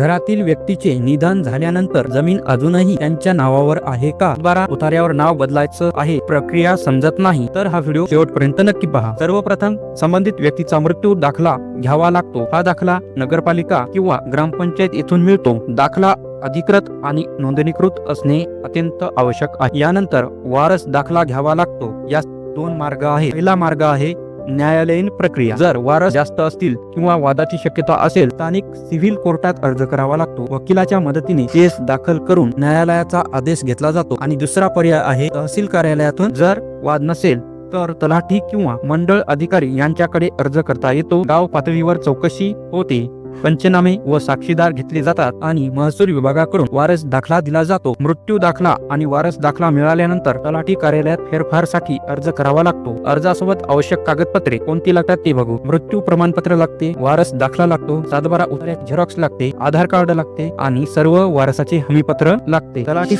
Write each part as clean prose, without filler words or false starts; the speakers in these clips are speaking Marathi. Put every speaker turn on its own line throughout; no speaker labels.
घरातील व्यक्तीचे निधन झाल्यानंतर जमीन अजूनही त्यांच्या नावावर आहे का? सातबारा उतार्यावर नाव बदलायचं आहे, प्रक्रिया समजत नाही तर हा व्हिडिओ शेवटपर्यंत नक्की पहा. सर्वप्रथम संबंधित व्यक्तीचा मृत्यू दाखला घ्यावा लागतो. हा दाखला नगरपालिका किंवा ग्रामपंचायत येथून मिळतो. दाखला अधिकृत आणि नोंदणीकृत असणे अत्यंत आवश्यक आहे. यानंतर वारस दाखला घ्यावा लागतो. यास दोन मार्ग आहेत. पहिला मार्ग आहे न्यायालयीन प्रक्रिया. जर वारस जास्त असतील किंवा वादाची शक्यता असेल, स्थानिक सिव्हिल कोर्टात अर्ज करावा लागतो. वकिलाच्या मदतीने केस दाखल करून न्यायालयाचा आदेश घेतला जातो. आणि दुसरा पर्याय आहे तहसील कार्यालयातून. जर वाद नसेल तर तलाठी किंवा मंडळ अधिकारी यांच्याकडे अर्ज करता येतो. गाव पातळीवर चौकशी होते, पंचनामे व साक्षीदार घेतले जातात आणि महसूल विभागाकडून वारस दाखला दिला जातो. मृत्यू दाखला आणि वारस दाखला मिळाल्यानंतर तलाठी कार्यालयात फेरफारसाठी अर्ज करावा लागतो. अर्जासोबत आवश्यक कागदपत्रे कोणती लागतात ते बघू. मृत्यू प्रमाणपत्र लागते, वारस दाखला लागतो, सातबारा उतार्याची झेरॉक्स लागते, आधार कार्ड लागते आणि सर्व वारसाचे हमीपत्र लागते. तलाठी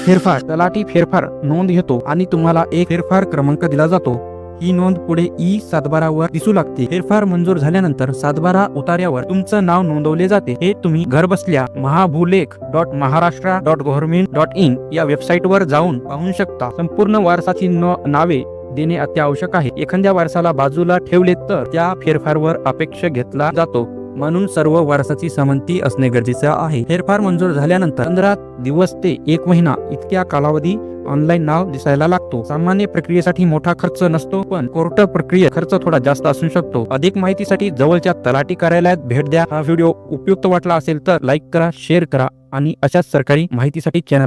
फेरफार नोंद घेतो आणि तुम्हाला एक फेरफार क्रमांक दिला जातो. ही नोंद पुढे सातबारा वर दिसू लागते. फेरफार मंजूर झाल्यानंतर सातबारा उतार्यावर तुमचं नाव नोंदवले जाते. हे तुम्ही घर बसल्या महाभूलेख.महाराष्ट्र.गव्हर्नमेंट.इन या वेबसाईट वर जाऊन पाहू शकता. संपूर्ण वारसाची नावे देणे अत्यावश्यक आहे. एखाद्या वारसाला बाजूला ठेवले तर त्या फेरफारवर अपेक्षा घेतला जातो. म्हणून सर्व वारसाची संमती असणे गरजेचे आहे. फेरफार मंजूर झाल्यानंतर 15 दिवस ते 1 महिना इतक्या कालावधी ऑनलाईन नाव दिसायला लागतो. सामान्य प्रक्रियेसाठी मोठा खर्च नसतो, पण कोर्ट प्रक्रियेत खर्च थोडा जास्त असू शकतो. अधिक माहितीसाठी जवळच्या तलाठी कार्यालयात भेट द्या. हा व्हिडिओ उपयुक्त वाटला असेल तर लाईक करा, शेअर करा आणि अशाच सरकारी माहितीसाठी चॅनलला